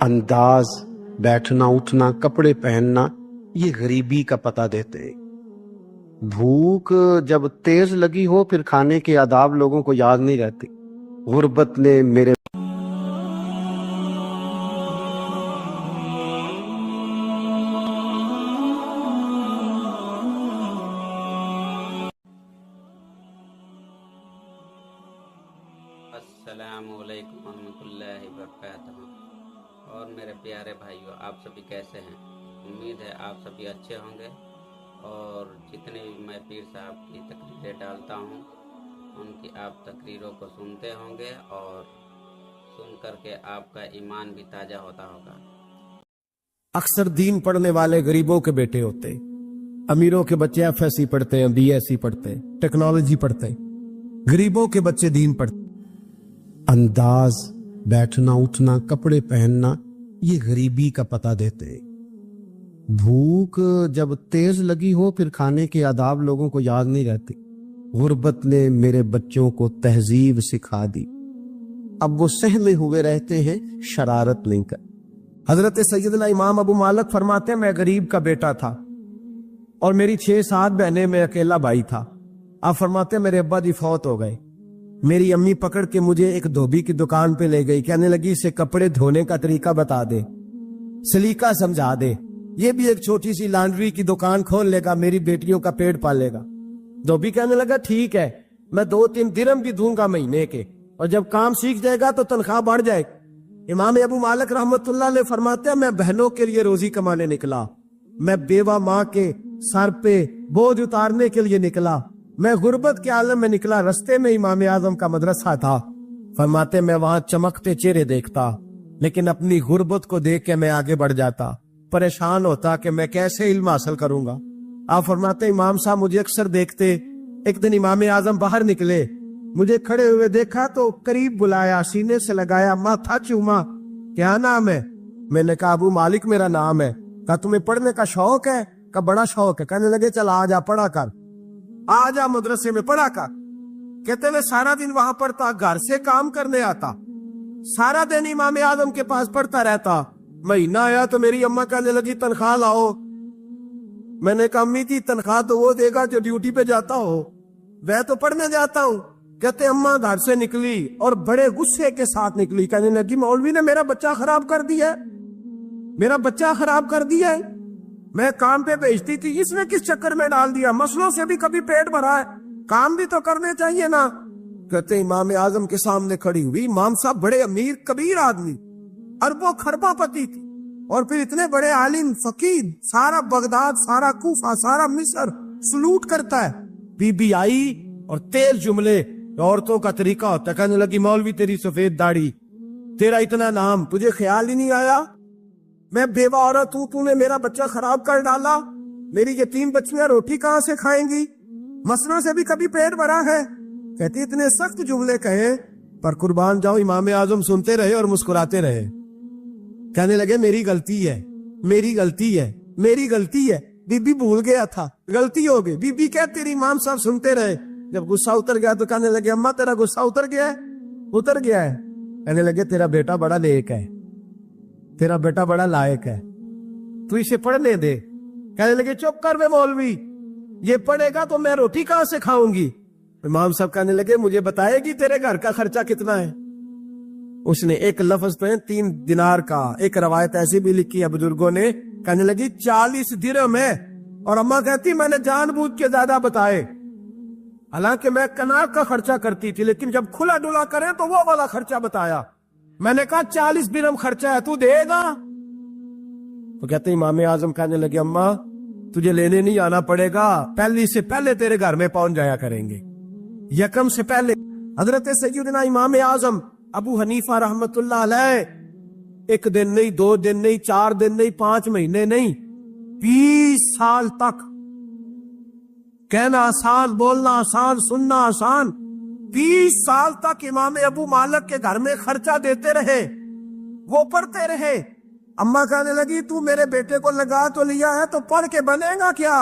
انداز، بیٹھنا اٹھنا، کپڑے پہننا، یہ غریبی کا پتہ دیتے ہیں۔ بھوک جب تیز لگی ہو پھر کھانے کے آداب لوگوں کو یاد نہیں رہتے۔ غربت نے میرے السلام علیکم ورحمۃ اللہ وبرکاتہ۔ اور میرے پیارے بھائیوں، آپ سبھی کیسے ہیں؟ امید ہے آپ سبھی اچھے ہوں گے، اور جتنے بھی میں پیر صاحب کی تقریریں ڈالتا ہوں ان کی آپ تقریروں کو سنتے ہوں گے، اور سن کر کے آپ کا ایمان بھی تازہ ہوتا ہوگا۔ اکثر دین پڑھنے والے غریبوں کے بیٹے ہوتے ہیں۔ امیروں کے بچے ایف ایس سی پڑھتے ہیں، بی ایس سی پڑھتے ہیں، ٹیکنالوجی پڑھتے ہیں۔ غریبوں کے بچے دین پڑھتے ہیں۔ انداز، بیٹھنا اٹھنا، کپڑے پہننا، یہ غریبی کا پتہ دیتے ہیں۔ بھوک جب تیز لگی ہو پھر کھانے کے آداب لوگوں کو یاد نہیں رہتے۔ غربت نے میرے بچوں کو تہذیب سکھا دی، اب وہ سہمے ہوئے رہتے ہیں شرارت لے کر۔ حضرت سیدنا امام ابو مالک فرماتے ہیں، میں غریب کا بیٹا تھا اور میری 6-7 بہنیں، میں اکیلا بھائی تھا۔ آپ فرماتے ہیں میرے ابا جی فوت ہو گئے۔ میری امی پکڑ کے مجھے ایک دھوبی کی دکان پہ لے گئی، کہنے لگی اسے کپڑے دھونے کا طریقہ بتا دے، سلیقہ سمجھا دے، یہ بھی ایک چھوٹی سی لانڈری کی دکان کھول لے گا، میری بیٹیوں کا پیٹ پال لے گا۔ دھوبی کہنے لگا ٹھیک ہے، میں 2-3 درہم بھی دوں گا مہینے کے، اور جب کام سیکھ جائے گا تو تنخواہ بڑھ جائے گی۔ امام ابو مالک رحمت اللہ علیہ فرماتے ہیں، میں بہنوں کے لیے روزی کمانے نکلا، میں بیوہ ماں کے سر پہ بوجھ اتارنے کے لیے نکلا، میں غربت کے عالم میں نکلا۔ رستے میں امام اعظم کا مدرسہ تھا، فرماتے میں وہاں چمکتے چہرے دیکھتا، لیکن اپنی غربت کو دیکھ کے میں آگے بڑھ جاتا، پریشان ہوتا کہ میں کیسے علم حاصل کروں گا۔ آپ فرماتے امام صاحب مجھے اکثر دیکھتے۔ ایک دن امام اعظم باہر نکلے، مجھے کھڑے ہوئے دیکھا تو قریب بلایا، سینے سے لگایا، ماتھا چوما، کیا نام ہے؟ میں نے کہا ابو مالک میرا نام ہے۔ کہا تمہیں پڑھنے کا شوق ہے؟ کہا بڑا شوق ہے۔ کہنے لگے چل آ جا پڑھا کر، آ جا مدرسے میں پڑھا کر۔ کہتے میں سارا دن وہاں پڑھتا، گھر سے کام کرنے آتا، سارا دن امام اعظم کے پاس پڑھتا رہتا۔ مہینہ آیا تو میری اماں کہنے لگی تنخواہ لاؤ۔ میں نے کہا امی جی تنخواہ تو وہ دے گا جو ڈیوٹی پہ جاتا ہو، میں تو پڑھنے جاتا ہوں۔ کہتے اماں گھر سے نکلی اور بڑے غصے کے ساتھ نکلی، کہنے لگی مولوی نے میرا بچہ خراب کر دیا ہے، میرا بچہ خراب کر دیا ہے، میں کام پہ بھیجتی تھی، اس نے کس چکر میں ڈال دیا، مسئلوں سے بھی کبھی پیٹ بھرا ہے، کام بھی تو کرنے چاہیے نا۔ کہتے امام اعظم کے سامنے کھڑی ہوئی، امام صاحب بڑے امیر کبیر آدمی، اربوں خربہ پتی تھی، اور پھر اتنے بڑے عالم فقیر، سارا بغداد، سارا کوفہ، سارا مصر سلوٹ کرتا ہے۔ بی بی آئی اور تیز جملے، عورتوں کا طریقہ ہوتا ہے، کہنے لگی مولوی تیری سفید داڑھی، تیرا اتنا نام، تجھے خیال ہی نہیں آیا میں بیوہ عورت ہوں، تو نے میرا بچہ خراب کر ڈالا، میری یتیم بچیاں روٹی کہاں سے کھائیں گی، مسئلوں سے بھی کبھی پیٹ بھرا ہے۔ کہتی اتنے سخت جملے کہے پر قربان جاؤ امام اعظم سنتے رہے اور مسکراتے رہے۔ کہنے لگے میری غلطی ہے، میری غلطی ہے، میری غلطی ہے، بی بی بھول گیا تھا، غلطی ہو گئی۔ بی بی کہتے تیری امام صاحب سنتے رہے، جب غصہ اتر گیا تو کہنے لگے اماں تیرا غصہ اتر گیا ہے؟ اتر گیا ہے۔ کہنے لگے تیرا بیٹا بڑا نیک ہے، تیرا بیٹا بڑا لائق ہے، تو اسے پڑھنے دے۔ کہنے لگے چپ کر بے مولوی، یہ پڑھے گا تو میں روٹی کہاں سے کھاؤں گی؟ امام صاحب کہنے لگے مجھے بتائے گی تیرے گھر کا خرچہ کتنا ہے؟ اس نے ایک لفظ پہ 3 دینار کا، ایک روایت ایسی بھی لکھی ہے بزرگوں نے، کہنے لگی 40 درہم ہے، اور اماں کہتی میں نے جان بوجھ کے زیادہ بتائے، حالانکہ میں کنار کا خرچہ کرتی تھی، لیکن جب کھلا ڈلا کریں تو وہ والا خرچہ بتایا۔ میں نے کہا 40 درہم خرچہ ہے، تو دے گا؟ تو کہتے امام اعظم کہنے لگے اماں تجھے لینے نہیں آنا پڑے گا، پہلی سے پہلے تیرے گھر میں پہنچ جایا کریں گے، یکم سے پہلے۔ حضرت سیدنا امام اعظم ابو حنیفہ رحمت اللہ علیہ 1 دن نہیں، 2 دن نہیں، 4 دن نہیں، 5 مہینے نہیں، 20 سال تک، کہنا آسان، بولنا آسان، سننا آسان، 20 سال تک امام ابو مالک کے گھر میں خرچہ دیتے رہے، وہ پڑھتے رہے۔ اماں کہنے لگی تو میرے بیٹے کو لگا تو لیا ہے تو پڑھ کے بنے گا کیا؟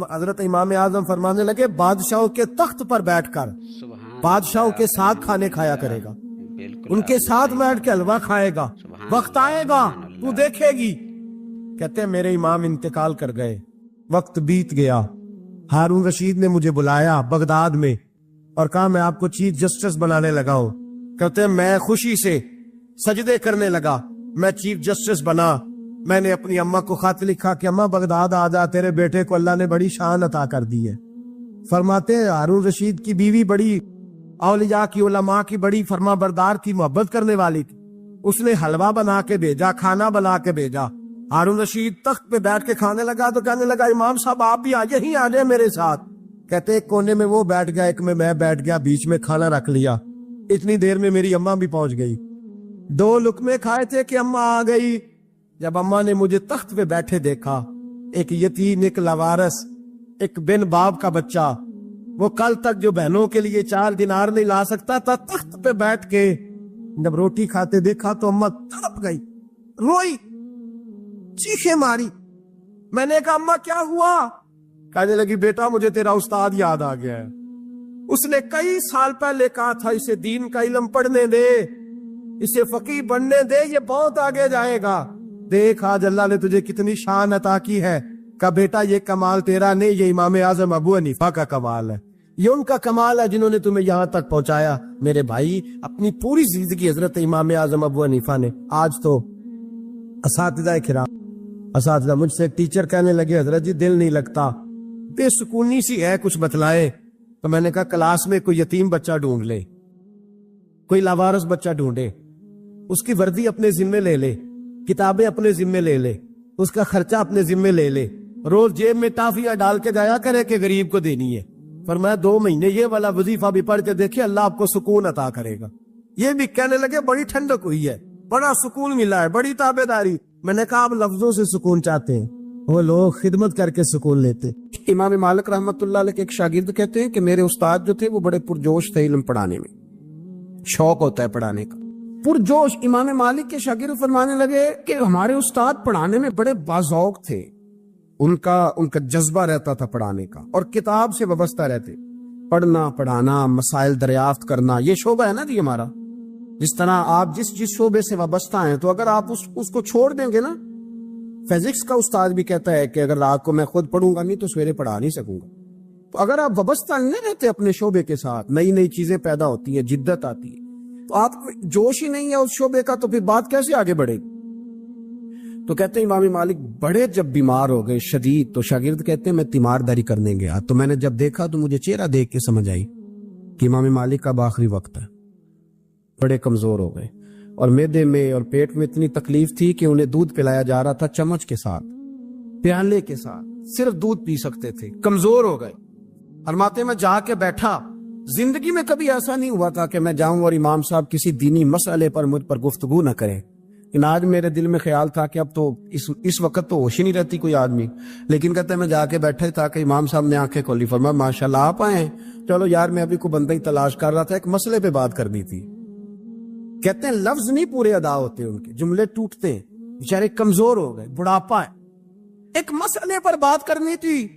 حضرت امام اعظم فرمانے لگے بادشاہوں کے تخت پر بیٹھ کر بادشاہوں کے ساتھ کھانے کھایا کرے گا، ان کے ساتھ بیٹھ کے حلوہ کھائے گا، وقت آئے گا تو دیکھے گی. کہتے ہیں میرے امام انتقال کر گئے, وقت بیت گیا. ہارون رشید نے مجھے بلایا بغداد میں اور کہا میں آپ کو چیف جسٹس بنانے لگا ہوں. کہتے ہیں میں خوشی سے سجدے کرنے لگا, میں چیف جسٹس بنا. میں نے اپنی اماں کو خط لکھا کہ اماں بغداد آ جا, تیرے بیٹے کو اللہ نے بڑی شان عطا کر دی ہے. فرماتے ہیں ہارون رشید کی بیوی بڑی اولیاء کی علماء کی بڑی فرما بردار تھی, محبت کرنے والی تھی. اس نے حلوہ بنا کے بھیجا, کھانا بنا کے بھیجا. ہارون رشید تخت پہ بیٹھ کے کھانے لگا تو کہنے لگا امام صاحب آپ بھی یہیں آ جائیں میرے ساتھ. کہتے ایک کونے میں وہ بیٹھ گیا, ایک میں بیٹھ گیا, بیچ میں کھانا رکھ لیا. اتنی دیر میں میری اماں بھی پہنچ گئی. 2 لقمے کھائے تھے کہ اماں آ گئی. جب اماں نے مجھے تخت پہ بیٹھے دیکھا, ایک یتیم, ایک لاوارث, ایک بن باپ کا بچہ, وہ کل تک جو بہنوں کے لیے 4 دینار نہیں لا سکتا تھا, تخت پہ بیٹھ کے جب روٹی کھاتے دیکھا تو اماں تڑپ گئی, روئی, چیخیں ماری. میں نے کہا اماں کیا ہوا؟ کہنے لگی بیٹا مجھے تیرا استاد یاد آ گیا ہے. اس نے کئی سال پہلے کہا تھا اسے دین کا علم پڑھنے دے, اسے فقیہ بننے دے, یہ بہت آگے جائے گا. دیکھ آج اللہ نے تجھے کتنی شان عطا کی ہے. کہا بیٹا یہ کمال تیرا نہیں, یہ امام اعظم ابو حنیفہ کا کمال ہے, یہ ان کا کمال ہے جنہوں نے تمہیں یہاں تک پہنچایا. میرے بھائی اپنی پوری زندگی حضرت امام اعظم ابو حنیفہ نے. آج تو اساتذہ کرام, اساتذہ مجھ سے ایک ٹیچر کہنے لگے حضرت جی دل نہیں لگتا, بے سکونی سی ہے, کچھ بتلائیں. تو میں نے کہا کلاس میں کوئی یتیم بچہ ڈھونڈ لے, کوئی لاوارث بچہ ڈھونڈے, اس کی وردی اپنے ذمے لے لے, کتابیں اپنے ذمے لے لے, اس کا خرچہ اپنے ذمے لے لے, روز جیب میں ٹافیاں ڈال کے جایا کرے کہ غریب کو دینی ہے. فرمایا 2 مہینے یہ والا وظیفہ بھی پڑھ کے دیکھے, اللہ آپ کو سکون عطا کرے گا. یہ بھی کہنے لگے بڑی ٹھنڈک ہوئی ہے, بڑا سکون ملا ہے, بڑی تابعداری. میں نے کہا آپ لفظوں سے سکون چاہتے ہیں, وہ لوگ خدمت کر کے سکون لیتے. امام مالک رحمت اللہ علیہ کے ایک شاگرد کہتے ہیں کہ میرے استاد جو تھے وہ بڑے پرجوش تھے علم پڑھانے میں, شوق ہوتا ہے پڑھانے کا, پرجوش. امام مالک کے شاگرد فرمانے لگے کہ ہمارے استاد پڑھانے میں بڑے باذوق تھے, ان کا جذبہ رہتا تھا پڑھانے کا, اور کتاب سے وابستہ رہتے. پڑھنا, پڑھانا, مسائل دریافت کرنا, یہ شعبہ ہے نا جی ہمارا. جس طرح آپ جس شعبے سے وابستہ ہیں, تو اگر آپ اس کو چھوڑ دیں گے نا, فزکس کا استاد بھی کہتا ہے کہ اگر رات کو میں خود پڑھوں گا نہیں تو سویرے پڑھا نہیں سکوں گا. تو اگر آپ وابستہ نہیں رہتے اپنے شعبے کے ساتھ, نئی نئی چیزیں پیدا ہوتی ہیں, جدت آتی ہے, تو آپ کو جوش ہی نہیں ہے اس شعبے کا, تو پھر بات کیسے آگے بڑھے گی. تو کہتے ہیں امام مالک بڑے جب بیمار ہو گئے شدید, تو شاگرد کہتے ہیں میں تیمارداری کرنے گیا, تو میں نے جب دیکھا تو مجھے چہرہ دیکھ کے سمجھ آئی کہ امام مالک کا آخری وقت ہے. بڑے کمزور ہو گئے, اور معدے میں اور پیٹ میں اتنی تکلیف تھی کہ انہیں دودھ پلایا جا رہا تھا چمچ کے ساتھ, پیالے کے ساتھ, صرف دودھ پی سکتے تھے, کمزور ہو گئے. فرماتے میں جا کے بیٹھا, زندگی میں کبھی ایسا نہیں ہوا تھا کہ میں جاؤں اور امام صاحب کسی دینی مسئلے پر مجھ پر گفتگو نہ کریں. لیکن آج میرے دل میں خیال تھا کہ اب تو اس وقت تو ہوش ہی نہیں رہتی کوئی آدمی. لیکن کہتے ہیں میں جا کے بیٹھے تھا کہ امام صاحب نے آنکھیں کھولی, فرمایا ماشاءاللہ آپ آئے ہیں, چلو یار میں ابھی کوئی بندہ ہی تلاش کر رہا تھا, ایک مسئلے پہ بات کرنی تھی. کہتے ہیں لفظ نہیں پورے ادا ہوتے, ان کے جملے ٹوٹتے ہیں, بیچارے کمزور ہو گئے, بڑھاپا ہے, ایک مسئلے پر بات کرنی تھی.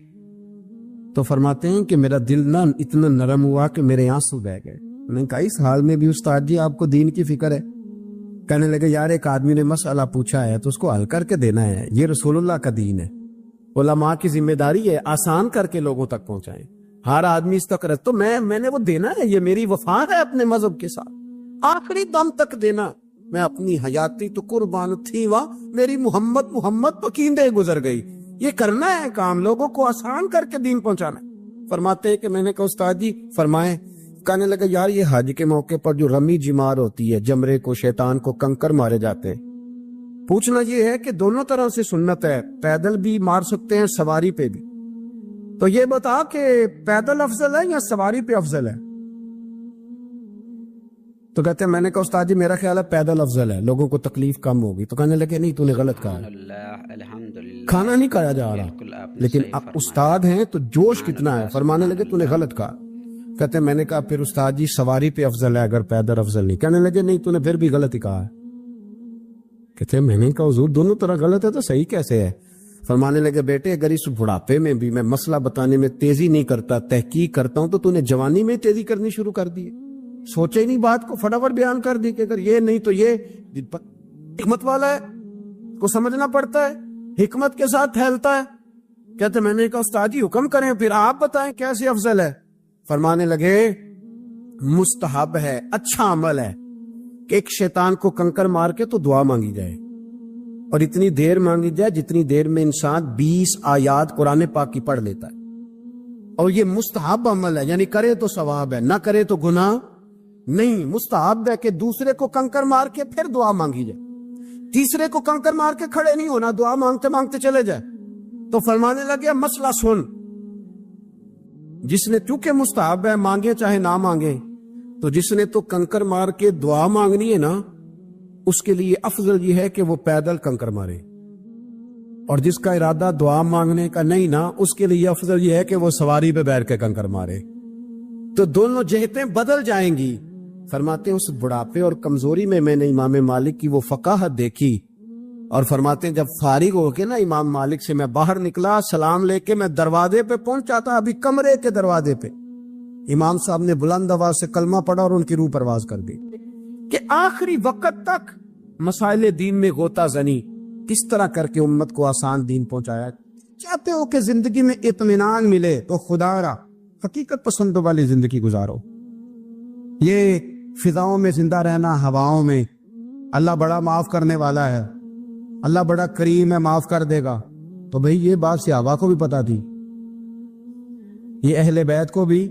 تو فرماتے ہیں کہ میرا دل نہ اتنا نرم ہوا کہ میرے آنسو بہ گئے. میں نے کہا اس حال میں بھی استاد جی آپ کو دین کی فکر ہے. کہنے لگے یار ایک آدمی نے مسئلہ پوچھا ہے تو اس کو حل کر کے دینا ہے, یہ رسول اللہ کا دین ہے, علماء کی ذمہ داری ہے آسان کر کے لوگوں تک پہنچائیں. ہر آدمی اس تک تو میں نے وہ دینا ہے, یہ میری وفا ہے اپنے مذہب کے ساتھ, آخری دم تک دینا. میں اپنی حیاتی تو قربان تھی, واہ میری محمد پکیندے گزر گئی. یہ کرنا ہے کام, لوگوں کو آسان کر کے دین پہنچانا ہے. فرماتے ہیں کہ میں نے کہا استاد جی فرمائیں. کہنے لگا یار یہ حج کے موقع پر جو رمی جمار ہوتی ہے, جمرے کو شیطان کو کنکر مارے جاتے ہیں, پوچھنا یہ ہے کہ دونوں طرح سے سنت ہے, پیدل بھی مار سکتے ہیں, سواری پہ بھی. تو یہ بتا کہ پیدل افضل ہے یا سواری پہ افضل ہے؟ تو کہتے ہیں میں نے کہا استاد جی میرا خیال ہے پیدل افضل ہے, لوگوں کو تکلیف کم ہوگی. تو کہنے لگے نہیں تو نے غلط کہا, کھانا نہیں کھایا جا رہا, لیکن اب استاد ہیں تو جوش کتنا ہے. فرمانے لگے تو نے غلط کہا. کہتے ہیں میں نے کہا پھر استاد جی سواری پہ افضل ہے اگر پیدل افضل نہیں. کہنے لگے نہیں تو نے پھر بھی غلط ہی کہا ہے. کہتے ہیں میں نے کہا حضور دونوں طرح غلط ہے تو صحیح کیسے ہے؟ فرمانے لگے بیٹے اگر اس بڑھاپے میں بھی میں مسئلہ بتانے میں تیزی نہیں کرتا, تحقیق کرتا ہوں, تو نے جوانی میں تیزی کرنی شروع کر دی. سوچے ہی نہیں بات کو, فٹافٹ بیان کر دی کہ اگر یہ نہیں تو یہ. حکمت والا ہے، کو سمجھنا پڑتا ہے، حکمت کے ساتھ پھیلتا ہے. کہتے میں نے کہا استاد جی حکم کریں، پھر آپ بتائیں کیسے افضل ہے. فرمانے لگے مستحب ہے، اچھا عمل ہے کہ ایک شیطان کو کنکر مار کے تو دعا مانگی جائے، اور اتنی دیر مانگی جائے جتنی دیر میں انسان 20 آیات قرآن پاک کی پڑھ لیتا ہے. اور یہ مستحب عمل ہے، یعنی کرے تو ثواب ہے، نہ کرے تو گناہ نہیں. مستحب ہے کہ دوسرے کو کنکر مار کے پھر دعا مانگی جائے، تیسرے کو کنکر مار کے کھڑے نہیں ہونا، دعا مانگتے مانگتے چلے جائے. تو فرمانے لگے مسئلہ سن، جس نے چونکہ مستحب ہے مانگے چاہے نہ مانگے، تو جس نے تو کنکر مار کے دعا مانگنی ہے نا، اس کے لیے افضل یہ ہے کہ وہ پیدل کنکر مارے، اور جس کا ارادہ دعا مانگنے کا نہیں نا، اس کے لیے افضل یہ ہے کہ وہ سواری پہ بیٹھ کے کنکر مارے. تو دونوں جہتیں بدل جائیں گی. فرماتے ہیں اس بڑھاپے اور کمزوری میں نے امام مالک کی وہ فقاہت دیکھی، اور فرماتے ہیں جب فارغ ہو کے نا امام مالک سے میں باہر نکلا، سلام لے کے میں دروازے پہ پہنچا تھا، ابھی کمرے کے دروازے پہ امام صاحب نے بلند آواز سے کلمہ پڑھا اور ان کی روح پرواز کر دی کہ آخری وقت تک مسائل دین میں غوطہ زنی کس طرح کر کے امت کو آسان دین پہنچایا. چاہتے ہو کہ زندگی میں اطمینان ملے تو خدا را حقیقت پسند والی زندگی گزارو. یہ فضاؤں میں زندہ رہنا، ہواؤں میں، اللہ بڑا معاف کرنے والا ہے، اللہ بڑا کریم ہے، معاف کر دے گا، تو بھئی یہ بات صحابہ کو بھی پتا تھی، یہ اہل بیت کو بھی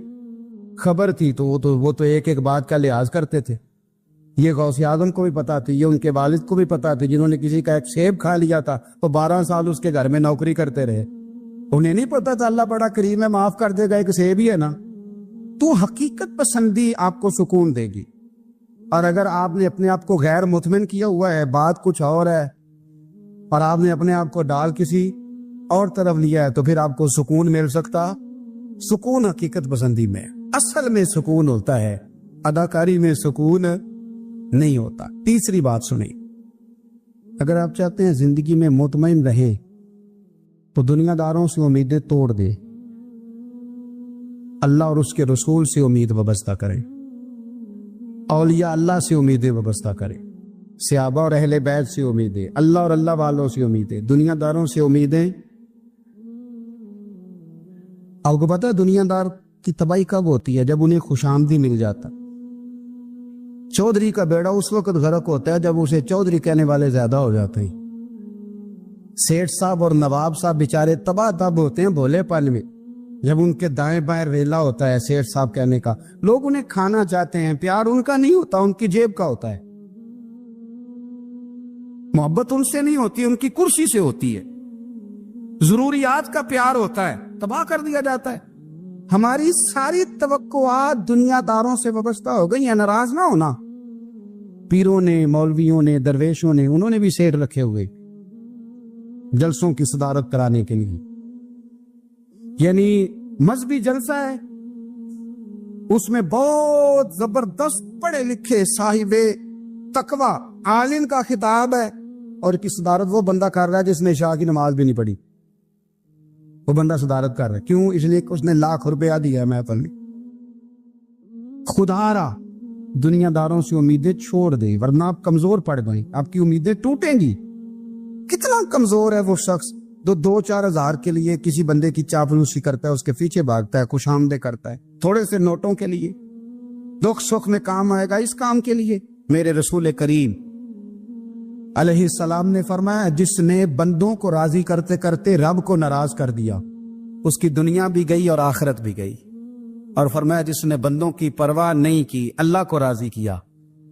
خبر تھی، تو وہ تو ایک ایک بات کا لحاظ کرتے تھے. یہ غوث اعظم کو بھی پتا تھی، یہ ان کے والد کو بھی پتا تھی، جنہوں نے کسی کا ایک سیب کھا لیا تھا تو 12 سال اس کے گھر میں نوکری کرتے رہے. انہیں نہیں پتا تھا اللہ بڑا کریم ہے، معاف کر دے گا، ایک سیب ہی ہے نا. تو حقیقت پسندی آپ کو سکون دے گی. اور اگر آپ نے اپنے آپ کو غیر مطمئن کیا ہوا ہے، بات کچھ اور ہے، اور آپ نے اپنے آپ کو ڈال کسی اور طرف لیا ہے، تو پھر آپ کو سکون مل سکتا. سکون حقیقت پسندی میں، اصل میں سکون ہوتا ہے، اداکاری میں سکون نہیں ہوتا. تیسری بات سنیں، اگر آپ چاہتے ہیں زندگی میں مطمئن رہیں تو دنیا داروں سے امیدیں توڑ دے، اللہ اور اس کے رسول سے امید وابستہ کریں، اولیاء اللہ سے امیدیں وابستہ کریں، صحابہ اور اہل بیت سے امیدیں، اللہ اور اللہ والوں سے امیدیں، دنیا داروں سے امیدیں. آپ کو پتا ہے دنیا دار کی تباہی کب ہوتی ہے؟ جب انہیں خوش آمدی مل جاتا. چودھری کا بیڑا اس وقت غرق ہوتا ہے جب اسے چودھری کہنے والے زیادہ ہو جاتے ہیں. سیٹھ صاحب اور نواب صاحب بیچارے تباہ تب ہوتے ہیں بھولے پن میں، جب ان کے دائیں بائیں ریلا ہوتا ہے سیٹھ صاحب کہنے کا. لوگ انہیں کھانا چاہتے ہیں، پیار ان کا نہیں ہوتا، ان کی جیب کا ہوتا ہے. محبت ان سے نہیں ہوتی، ان کی کرسی سے ہوتی ہے. ضروریات کا پیار ہوتا ہے، تباہ کر دیا جاتا ہے. ہماری ساری توقعات دنیا داروں سے وابستہ ہو گئی ہیں. ناراض نہ ہونا، پیروں نے، مولویوں نے، درویشوں نے، انہوں نے بھی سیٹ رکھے ہوئے جلسوں کی صدارت کرانے کے لیے. یعنی مذہبی جلسہ ہے، اس میں بہت زبردست پڑھے لکھے صاحب تقوی عالم کا خطاب ہے، اور کی صدارت وہ بندہ کر رہا ہے جس نے عشاء کی نماز بھی نہیں پڑھی. وہ بندہ صدارت کر رہا ہے، کیوں؟ اس لیے کہ اس نے لاکھ روپیہ دیا ہے محفل میں. خدا را دنیا داروں سے امیدیں چھوڑ دے، ورنہ آپ کمزور پڑ گئیں، آپ کی امیدیں ٹوٹیں گی. کتنا کمزور ہے وہ شخص جو 2-4 ہزار کے لیے کسی بندے کی چاپلوسی کرتا ہے، اس کے پیچھے بھاگتا ہے، خوش آمدیں کرتا ہے، تھوڑے سے نوٹوں کے لیے. دکھ سکھ میں کام آئے گا اس کام کے لیے. میرے رسول کریم علیہ السلام نے فرمایا، جس نے بندوں کو راضی کرتے کرتے رب کو ناراض کر دیا، اس کی دنیا بھی گئی اور آخرت بھی گئی. اور فرمایا جس نے بندوں کی پرواہ نہیں کی، اللہ کو راضی کیا،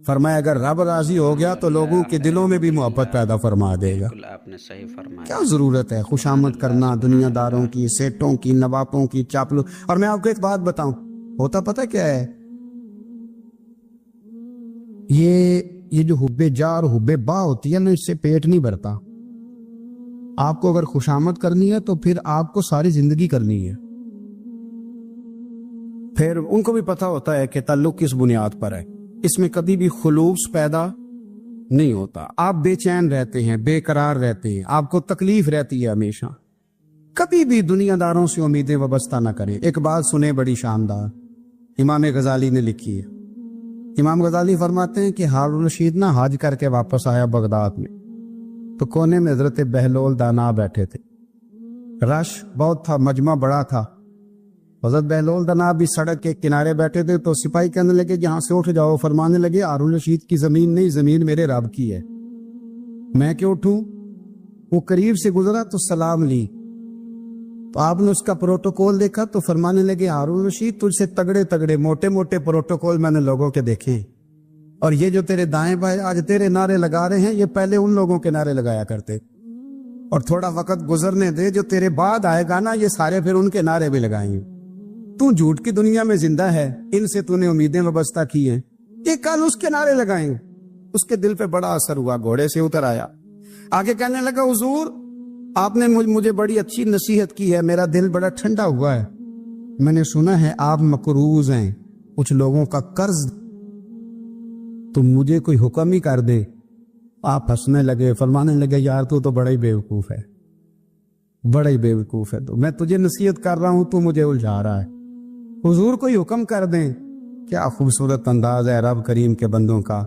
فرمایا اگر رب راضی ہو گیا تو لوگوں کے دلوں میں بھی محبت پیدا فرما دے گا. آپ نے صحیح فرمایا. کیا ضرورت ہے خوش آمد کرنا دنیا داروں کی، سیٹوں کی، نوابوں کی، چاپلو. اور میں آپ کو ایک بات بتاؤں، ہوتا پتہ کیا ہے؟ یہ جو حب جا اور حب با ہوتی ہے نا، اس سے پیٹ نہیں بھرتا. آپ کو اگر خوش آمد کرنی ہے تو پھر آپ کو ساری زندگی کرنی ہے. پھر ان کو بھی پتہ ہوتا ہے کہ تعلق کس بنیاد پر ہے، اس میں کبھی بھی خلوص پیدا نہیں ہوتا. آپ بے چین رہتے ہیں، بے قرار رہتے ہیں، آپ کو تکلیف رہتی ہے ہمیشہ. کبھی بھی دنیا داروں سے امیدیں وابستہ نہ کریں. ایک بات سنیں بڑی شاندار، امام غزالی نے لکھی ہے، امام غزالی فرماتے ہیں کہ ہارون رشید نہ حج کر کے واپس آیا بغداد میں، تو کونے میں حضرت بہلول دانا بیٹھے تھے، رش بہت تھا، مجمع بڑا تھا۔ حضرت بہلول دانا بھی سڑک کے کنارے بیٹھے تھے، تو سپاہی کہنے لگے یہاں سے اٹھ جاؤ، فرمانے لگے ہارون رشید کی زمین نہیں، زمین میرے رب کی ہے، میں کیوں اٹھوں؟ وہ قریب سے گزرا تو سلام لی، تو آپ نے اس کا پروٹوکول دیکھا تو فرمانے لگے ہارون رشید تجھ سے تگڑے تگڑے موٹے موٹے پروٹوکول میں نے لوگوں کے دیکھے ہیں، اور یہ جو تیرے دائیں بائیں آج تیرے نعرے لگا رہے ہیں یہ پہلے ان لوگوں کے نعرے لگایا کرتے، اور تھوڑا وقت گزرنے دے، جو تیرے بعد آئے گا نا یہ سارے پھر ان کے نعرے بھی لگائیں گے۔ تو جھوٹ کی دنیا میں زندہ ہے، ان سے تو نے امیدیں وابستہ کی ہیں، یہ کل اس کے نعرے لگائیں گے۔ اس کے دل پہ بڑا اثر ہوا، گھوڑے سے اتر آیا، آگے کہنے لگا حضور آپ نے مجھے بڑی اچھی نصیحت کی ہے، میرا دل بڑا ٹھنڈا ہوا ہے، میں نے سنا ہے آپ مقروض ہیں کچھ لوگوں کا قرض، تو مجھے کوئی حکم ہی کر دے۔ آپ ہنسنے لگے، فرمانے لگے یار تو بڑا ہی بیوقوف ہے، بڑا ہی بیوقوف ہے، تو میں تجھے نصیحت کر رہا ہوں تو مجھے الجھا رہا ہے، حضور کوئی حکم کر دیں۔ کیا خوبصورت انداز ہے رب کریم کے بندوں کا۔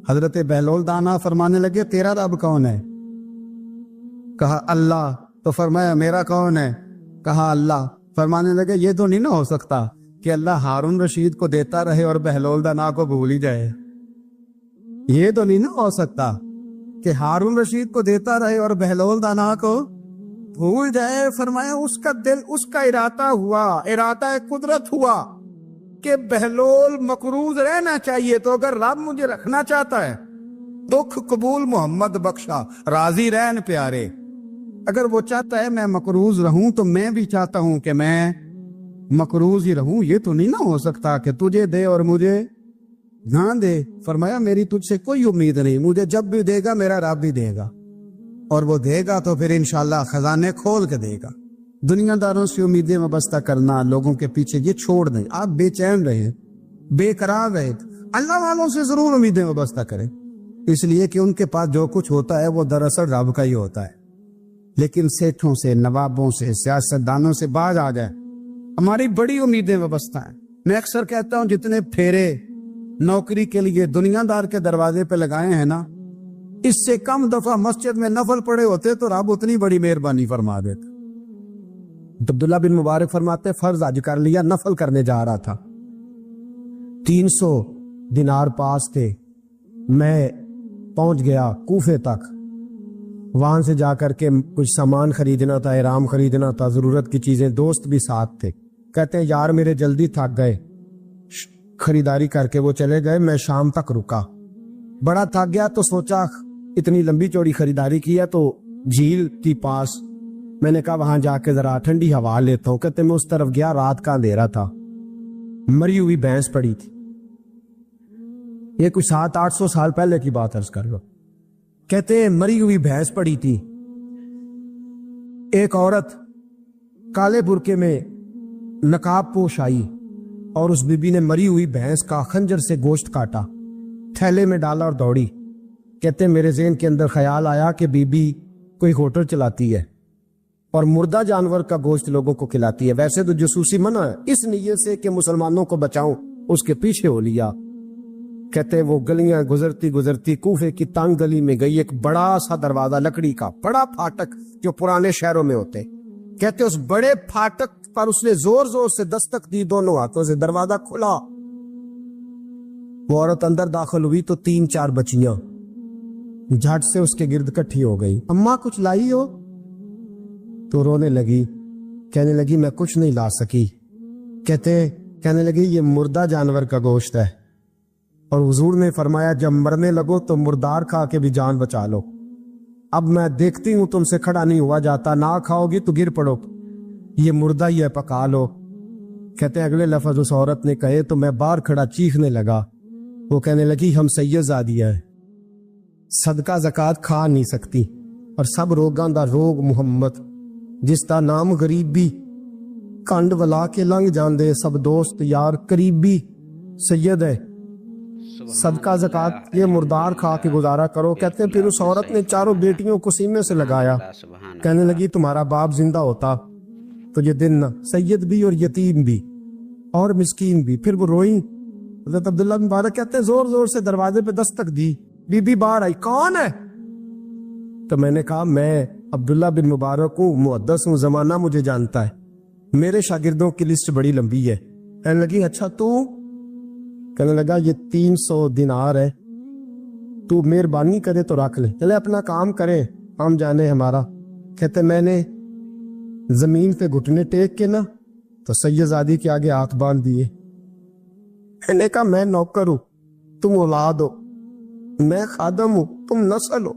حضرت بہلول دانا فرمانے لگے تیرا رب کون ہے؟ کہا اللہ، تو فرمایا میرا کون ہے؟ کہا اللہ۔ فرمانے لگے یہ تو نہیں نہ ہو سکتا کہ اللہ ہارون رشید کو دیتا رہے اور بہلول دانا کو بھول ہی جائے، یہ تو نہیں نہ ہو سکتا کہ ہارون رشید کو دیتا رہے اور بہلول دانا کو بھول جائے۔ فرمایا اس کا دل، اس کا ارادہ ہوا، ارادہ قدرت ہوا کہ بہلول مقروض رہنا چاہیے، تو اگر رب مجھے رکھنا چاہتا ہے دکھ قبول محمد بخشا راضی رہن پیارے، اگر وہ چاہتا ہے میں مقروض رہوں تو میں بھی چاہتا ہوں کہ میں مقروض ہی رہوں، یہ تو نہیں نہ ہو سکتا کہ تجھے دے اور مجھے نہ دے۔ فرمایا میری تجھ سے کوئی امید نہیں، مجھے جب بھی دے گا میرا رب بھی دے گا، اور وہ دے گا تو پھر انشاءاللہ خزانے کھول کے دے گا۔ دنیا داروں سے امیدیں وابستہ کرنا، لوگوں کے پیچھے، یہ چھوڑ دیں۔ آپ بے چین رہیں، بے قرار رہیں، اللہ والوں سے ضرور امیدیں وابستہ کریں، اس لیے کہ ان کے پاس جو کچھ ہوتا ہے وہ دراصل رب کا ہی ہوتا ہے۔ لیکن سیٹھوں سے، نوابوں سے، سیاستدانوں سے باز آ جائے، ہماری بڑی امیدیں وابستہ ہیں۔ میں اکثر کہتا ہوں جتنے پھیرے نوکری کے لیے دنیا دار کے دروازے پہ لگائے ہیں نا، اس سے کم دفعہ مسجد میں نفل پڑے ہوتے تو رب اتنی بڑی مہربانی فرما دیتا۔ عبداللہ بن مبارک فرماتے فرض حج کر لیا، نفل کرنے جا رہا تھا، 300 دینار پاس تھے، میں پہنچ گیا کوفے تک، وہاں سے جا کر کے کچھ سامان خریدنا تھا، احرام خریدنا تھا، ضرورت کی چیزیں، دوست بھی ساتھ تھے، کہتے ہیں یار میرے جلدی تھک گئے، خریداری کر کے وہ چلے گئے، میں شام تک رکا، بڑا تھک گیا تو سوچا اتنی لمبی چوڑی خریداری کیا تو جھیل کی پاس، میں نے کہا وہاں جا کے ذرا ٹھنڈی ہوا لیتا ہوں، کہتے میں اس طرف گیا، رات کا اندھیرا تھا، مری ہوئی بھینس پڑی تھی، یہ کچھ 700-800 سال پہلے کی بات عرض کر لو، کہتے مری ہوئی بھینس پڑی تھی، ایک عورت کالے برقعے میں نقاب پوش آئی اور اس بی بی نے مری ہوئی بھینس کا خنجر سے گوشت کاٹا، تھیلے میں ڈالا اور دوڑی۔ کہتے میرے ذہن کے اندر خیال آیا کہ بی بی کوئی ہوٹل چلاتی ہے اور مردہ جانور کا گوشت لوگوں کو کھلاتی ہے، ویسے تو جاسوسی منع ہے، اس نیت سے کہ مسلمانوں کو بچاؤں اس کے پیچھے ہو لیا۔ کہتے وہ گلیاں گزرتی گزرتی کوفے کی تنگ گلی میں گئی، ایک بڑا سا دروازہ لکڑی کا، بڑا پھاٹک جو پرانے شہروں میں ہوتے، کہتے اس بڑے پھاٹک پر اس نے زور زور سے دستک دی، دونوں ہاتھوں سے دروازہ کھلا، وہ عورت اندر داخل ہوئی تو 3-4 بچیاں جھٹ سے اس کے گرد کٹھی ہو گئی، اماں کچھ لائی ہو؟ تو رونے لگی، کہنے لگی میں کچھ نہیں لا سکی، کہنے لگی یہ مردہ جانور کا گوشت ہے، اور حضور نے فرمایا جب مرنے لگو تو مردار کھا کے بھی جان بچا لو، اب میں دیکھتی ہوں تم سے کھڑا نہیں ہوا جاتا، نہ کھاؤ گی تو گر پڑو، یہ مردہ ہی ہے پکا لو۔ کہتے ہیں اگلے لفظ اس عورت نے کہے تو میں باہر کھڑا چیخنے لگا، وہ کہنے لگی ہم سید زادیہ ہے، صدقہ زکات کھا نہیں سکتی، اور سب روگاں دا روگ محمد، جس دا نام غریبی، کنڈ ولا کے لنگ جاندے، سب دوست یار قریبی، سید ہے، صدقہ زکات یہ مردار کھا کے گزارا کرو۔ کہتے ہیں پھر اس عورت نے 4 بیٹیوں کو سینے سے لگایا، کہنے لگی تمہارا باپ زندہ ہوتا تو یہ دن نہ، سید بھی اور یتیم بھی اور مسکین بھی۔ پھر وہ روئیں حضرت عبداللہ بن مبارک کہتے ہیں زور زور سے دروازے پہ دستک دی, بی بی باہر آئی, کون ہے؟ تو میں نے کہا میں عبداللہ بن مبارک ہوں, محدث ہوں, زمانہ مجھے جانتا ہے, میرے شاگردوں کی لسٹ بڑی لمبی ہے. کہنے لگی اچھا تو؟ کہنے لگا یہ 300 دینار ہے, تو مہربانی کرے تو رکھ لے, چلے اپنا کام کرے, ہم جانے ہمارا. کہتے میں نے زمین پہ گھٹنے ٹیک کے نا تو سید زادی کے آگے ہاتھ باندھ دیے. میں نے کہا میں نوکر ہوں, تم اولاد ہو, میں خادم ہوں, تم نسل ہو,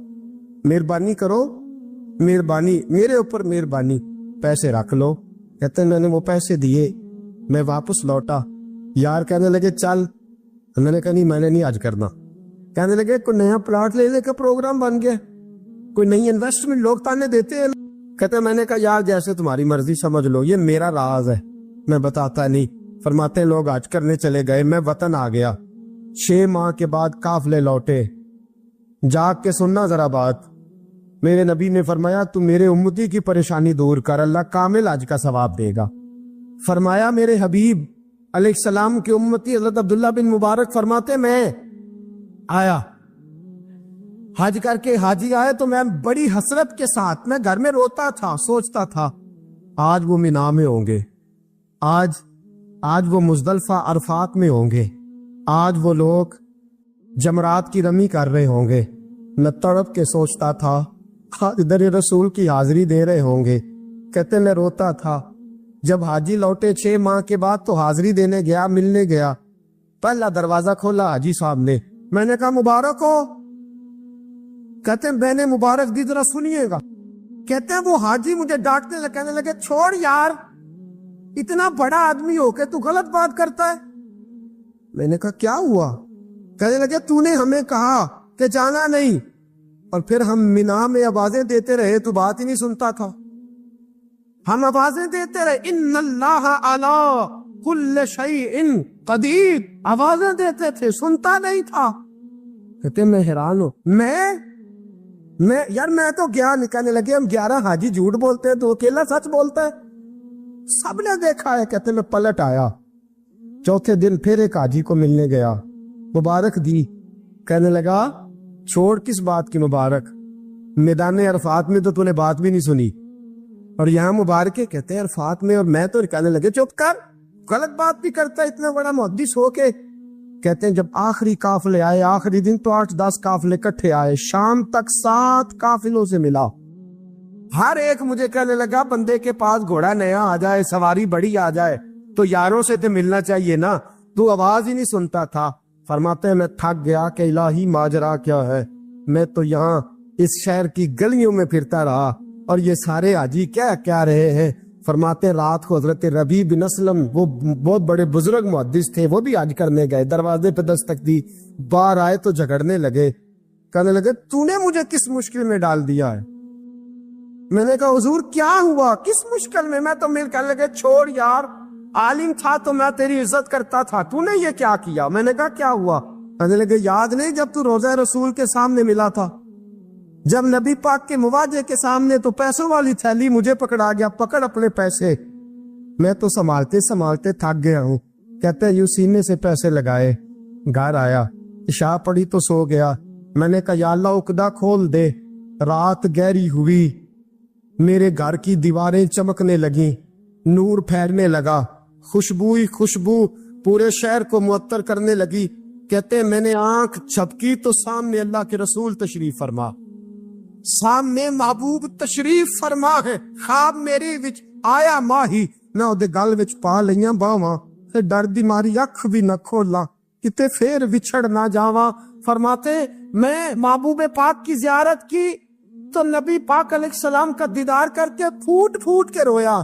مہربانی کرو, مہربانی میرے اوپر مہربانی, پیسے رکھ لو. کہتے ہیں میں نے وہ پیسے دیے, میں واپس لوٹا. یار کہنے لگے چل, میں نے کہا نہیں میں نے نہیں آج کرنا. کہنے لگے کوئی نیا پلاٹ لینے کا پروگرام بن گیا, کوئی نئی انویسٹمنٹ, لوگ تانے دیتے ہیں. کہتے میں نے کہا یار جیسے تمہاری مرضی سمجھ لو, یہ میرا راز ہے, میں بتاتا نہیں. فرماتے ہیں لوگ حج کرنے چلے گئے, میں وطن آ گیا. 6 ماہ کے بعد قافلے لوٹے. جاگ کے سننا ذرا بات, میرے نبی نے فرمایا تو میرے امتی کی پریشانی دور کر, اللہ کامل حج کا ثواب دے گا. فرمایا میرے حبیب علیہ السلام کی امتی حضرت عبداللہ بن مبارک فرماتے میں آیا حج کر کے, حاجی آئے تو میں بڑی حسرت کے ساتھ, میں گھر میں روتا تھا, سوچتا تھا آج وہ مینا میں ہوں گے, آج وہ مزدلفہ عرفات میں ہوں گے, آج وہ لوگ جمرات کی رمی کر رہے ہوں گے. میں تڑپ کے سوچتا تھا آج در رسول کی حاضری دے رہے ہوں گے. کہتے میں روتا تھا. جب حاجی لوٹے 6 ماہ کے بعد تو حاضری دینے گیا, ملنے گیا, پہلا دروازہ کھولا حاجی صاحب نے. میں نے کہا مبارک ہو. کہتے ہیں میں نے مبارک دی, ذرا سنیے گا. کہتے ہیں وہ حاجی مجھے ڈانٹنے لگے, کہنے لگے چھوڑ یار, اتنا بڑا آدمی ہو کے تو غلط بات کرتا ہے. میں نے کہا کیا ہوا؟ کہنے لگے تو نے ہمیں کہا کہ جانا نہیں, اور پھر ہم مینا میں آوازیں دیتے رہے, تو بات ہی نہیں سنتا تھا. ہم آوازیں دیتے رہے ان اللہ علی کل شیء قدیر, آوازیں دیتے تھے, سنتا نہیں تھا. کہتے میں حیران ہوں, میں یار میں تو گیا نہیں. کہنے لگے ہم 11 حاجی جھوٹ بولتے ہیں تو اکیلا سچ بولتا ہے, سب نے دیکھا ہے. کہتے میں پلٹ آیا. چوتھے دن پھر ایک حاجی کو ملنے گیا, مبارک دی. کہنے لگا چھوڑ کس بات کی مبارک, میدان عرفات میں تو تو نے بات بھی نہیں سنی, اور یہاں مبارکے. کہتے ہیں عرفات میں, اور میں تو. کہنے لگے چپ کر, غلط بات بھی کرتا ہے اتنا بڑا محدث ہو کے. کہتے ہیں جب آخری قافلے آئے, آخری دن تو 8-10 قافلے کٹھے آئے, شام تک 7 قافلوں سے ملا. ہر ایک مجھے کہنے لگا بندے کے پاس گھوڑا نیا آ جائے, سواری بڑی آ جائے تو یاروں سے تو ملنا چاہیے نا, تو آواز ہی نہیں سنتا تھا. فرماتے ہیں میں تھک گیا کہ الہی ماجرا کیا ہے, میں تو یہاں اس شہر کی گلیوں میں پھرتا رہا, اور یہ سارے حاجی کیا رہے ہیں. فرماتے ہیں رات کو حضرت ربیع بن اسلم, وہ بہت بڑے بزرگ محدث تھے, وہ بھی حج کرنے گئے, دروازے پہ دستک دی, باہر آئے تو جھگڑنے لگے. کہنے لگے تو نے مجھے کس مشکل میں ڈال دیا ہے؟ میں نے کہا حضور کیا ہوا, کس مشکل میں؟ میں تو مل. کہنے لگے چھوڑ یار, عالم تھا تو میں تیری عزت کرتا تھا, تو نے یہ کیا کیا؟ میں نے کہا کیا ہوا؟ کہنے لگے یاد نہیں جب تو روضہ رسول کے سامنے ملا تھا, جب نبی پاک کے مواجہ کے سامنے, تو پیسوں والی تھیلی مجھے پکڑا گیا, پکڑ اپنے پیسے. میں تو سنبھالتے تھک گیا ہوں. کہتے یوں سینے سے پیسے لگائے, گھر آیا, عشاء پڑھی تو سو گیا. میں نے کہا یا اللہ عقدہ کھول دے. رات گہری ہوئی, میرے گھر کی دیواریں چمکنے لگیں, نور پھیرنے لگا, خوشبو پورے شہر کو معطر کرنے لگی. کہتے میں نے آنکھ جھپکی تو سامنے اللہ کے رسول تشریف فرما, سامنے محبوب تشریف فرما ہے. خواب میری وچ آیا ماہی, میں اودے گل وچ پا لئیاں باواں, تے ڈر دی ماری اکھ بھی نہ کھولا, کتے پھر وچھڑ نہ جاواں. فرماتے میں محبوب پاک کی زیارت کی تو نبی پاک علیہ السلام کا دیدار کر کے پھوٹ کے رویا.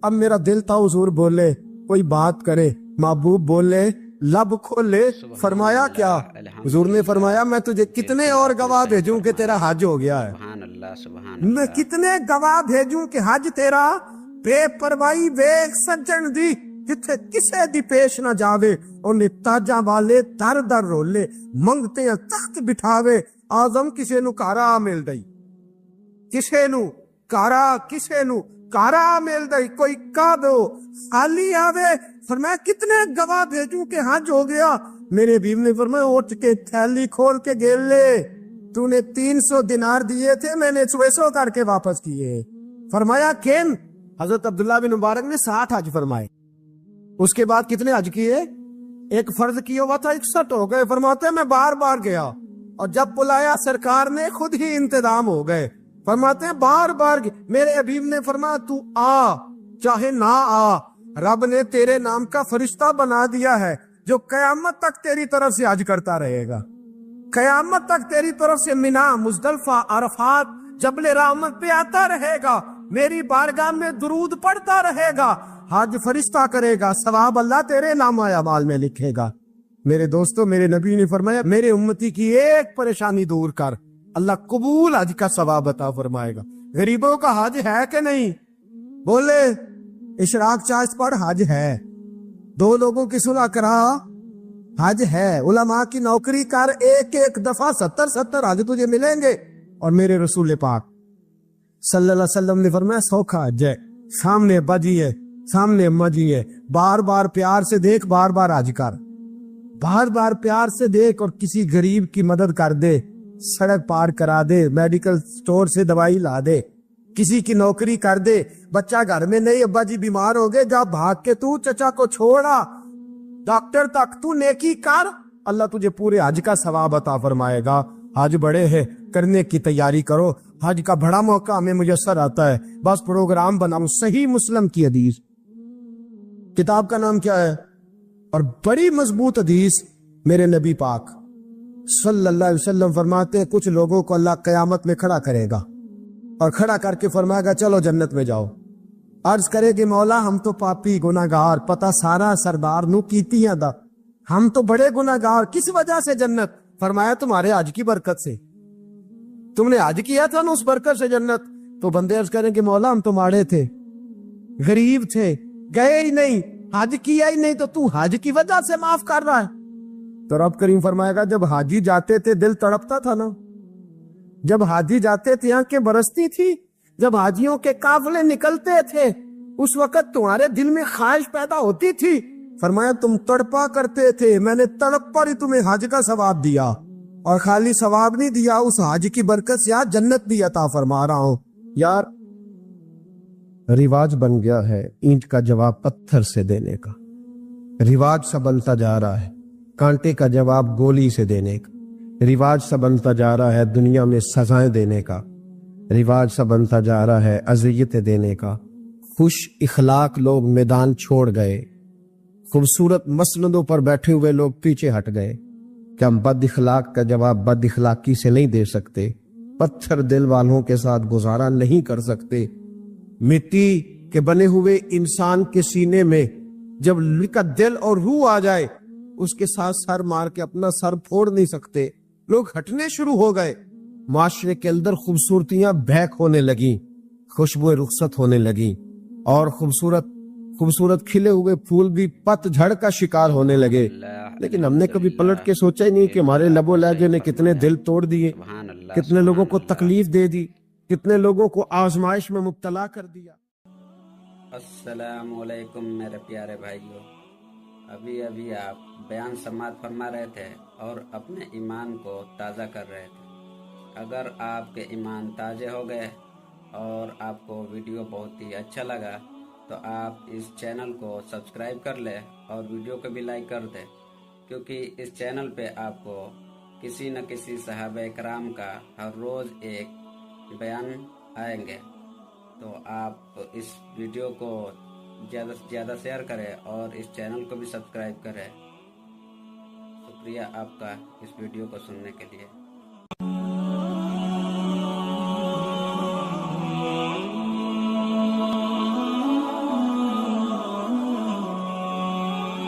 اب میرا دل تھا حضور بولے, کوئی بات کرے, محبوب بولے, لب کھولے. فرمایا کیا؟ حضور نے فرمایا میں تجھے کتنے اور گواہ بھیجوں کہ تیرا حج ہو گیا ہے. میں کتنے گواہ بھیجوں کہ حج تیرا بے پرواہی ویکھ سجن دی, جتھے کسے دی پیش نہ جاوے, انہیں تاجاں والے در در رولے, منگتے ہیں تخت بٹھاوے, آزم کسے نو کارا مل دئی, کسے نو کارا مل دئی, کوئی کا دو خالی آوے. فرمایا کتنے گواہ بھیجوں کہ حج ہو گیا. میرے بیوی نے فرمایا اٹھ کے تھیلی کھول کے گیل لے، تو نے 300 دینار دیے تھے، میں نے 600 کر کے واپس کیے۔ فرمایا کن؟ حضرت عبداللہ بن مبارک نے 60 حج فرمائے۔ اس کے بعد کتنے حج کیے؟ ایک فرض کیا ہوا تھا، 61 ہو گئے۔ فرماتے ہیں میں بار بار گیا، اور جب بلایا سرکار نے خود ہی انتظام ہو گئے۔ فرماتے ہیں بار بار میرے حبیب نے فرمایا تو آ چاہے نہ آ، رب نے تیرے نام کا فرشتہ بنا دیا ہے جو قیامت تک تیری طرف سے حج کرتا رہے گا، قیامت تک تیری طرف سے مینا، مزدلفہ، عرفات، جبل رحمت پہ آتا رہے گا، میری بارگاہ میں درود پڑھتا رہے گا، حج فرشتہ کرے گا، ثواب اللہ تیرے نام اعمال میں لکھے گا۔ میرے دوستو، میرے نبی نے فرمایا میرے امتی کی ایک پریشانی دور کر، اللہ قبول حج کا ثواب عطا فرمائے گا۔ غریبوں کا حج ہے کہ نہیں؟ بولے اشراق چاہت پڑھ، حج ہے۔ 2 لوگوں کی صلح کرا، حج ہے۔ علماء کی نوکری کر، ایک ایک دفعہ 70 حج تجھے ملیں گے۔ اور میرے رسول پاک صلی اللہ علیہ وسلم نے فرمایا سوکھا حج ہے، سامنے ابا جی ہے، سامنے اما جی ہے، بار بار پیار سے دیکھ، بار بار حج کر، بار بار پیار سے دیکھ، اور کسی غریب کی مدد کر دے، سڑک پار کرا دے، میڈیکل سٹور سے دوائی لا دے، کسی کی نوکری کر دے، بچہ گھر میں نہیں، ابا جی بیمار ہو گئے، جا بھاگ کے تو چچا کو چھوڑا ڈاکٹر تک، تو نیکی کر، اللہ تجھے پورے حج کا ثواب عطا فرمائے گا۔ حج بڑے ہیں، کرنے کی تیاری کرو، حج کا بڑا موقع ہمیں میسر آتا ہے، بس پروگرام بناؤ۔ صحیح مسلم کی حدیث، کتاب کا نام کیا ہے؟ اور بڑی مضبوط حدیث، میرے نبی پاک صلی اللہ علیہ وسلم فرماتے ہیں کچھ لوگوں کو اللہ قیامت میں کھڑا کرے گا، اور کھڑا کر کے فرمائے گا چلو جنت میں جاؤ۔ عرض کرے گی مولا ہم تو پاپی گناہگار، پتہ سارا سردار نو کیتیاں دا، ہم تو بڑے گناہگار، کس وجہ سے جنت؟ فرمایا تمہارے حج کی برکت سے، تم نے حج کیا تھا نا، اس برکت سے جنت۔ تو بندے عرض کریں کہ مولا ہم تو ماڑے تھے، غریب تھے، گئے ہی نہیں، حج کیا ہی نہیں، تو تو حج کی وجہ سے معاف کر رہا ہے؟ تو رب کریم فرمائے گا جب حاجی جاتے تھے دل تڑپتا تھا نا، جب حاجی جاتے تھے آنکھیں برستی تھی، جب حاجیوں کے قافلے نکلتے تھے اس وقت تمہارے دل میں خواہش پیدا ہوتی تھی، فرمایا تم تڑپا کرتے تھے، میں نے تڑپ پر ہی تمہیں حج کا ثواب دیا، اور خالی ثواب نہیں دیا، اس حج کی برکت سے آج جنت بھی عطا فرما رہا ہوں۔ یار رواج بن گیا ہے اینٹ کا جواب پتھر سے دینے کا، رواج سا بنتا جا رہا ہے کانٹے کا جواب گولی سے دینے کا، رواج سا بنتا جا رہا ہے دنیا میں سزائیں دینے کا، رواج سا بنتا جا رہا ہے اذیتیں دینے کا۔ خوش اخلاق لوگ میدان چھوڑ گئے، خوبصورت مسندوں پر بیٹھے ہوئے لوگ پیچھے ہٹ گئے کہ ہم بد اخلاق کا جواب بد اخلاقی سے نہیں دے سکتے، پتھر دل والوں کے ساتھ گزارا نہیں کر سکتے۔ مٹی کے بنے ہوئے انسان کے سینے میں جب لکا دل اور روح آ جائے اس کے ساتھ سر مار کے اپنا سر پھوڑ نہیں سکتے، لوگ ہٹنے شروع ہو گئے، معاشرے کے اندر خوبصورتیاں بہک ہونے لگیں، خوشبوئیں رخصت ہونے لگیں، اور خوبصورت کھلے ہوئے پھول بھی پت جھڑ کا شکار ہونے لگے۔ لیکن ہم نے کبھی پلٹ کے سوچا ہی نہیں کہ ہمارے لب و لہجے نے کتنے دل توڑ دیے، کتنے لوگوں کو تکلیف دے دی، کتنے لوگوں کو آزمائش میں مبتلا کر دیا۔ السلام علیکم میرے پیارے بھائیوں، ابھی آپ بیان سماعت فرما رہے تھے اور اپنے ایمان کو تازہ کر رہے تھے۔ اگر آپ کے ایمان تازے ہو گئے اور آپ کو ویڈیو بہت ہی اچھا لگا تو آپ اس چینل کو سبسکرائب کر لیں اور ویڈیو کو بھی لائک کر دیں، کیونکہ اس چینل پہ آپ کو کسی نہ کسی صحابہ کرام کا ہر روز ایک بیان آئیں گے۔ تو آپ اس ویڈیو کو زیادہ سے زیادہ شیئر کریں اور اس چینل کو بھی سبسکرائب کریں۔ شکریہ آپ کا اس ویڈیو کو سننے کے لیے۔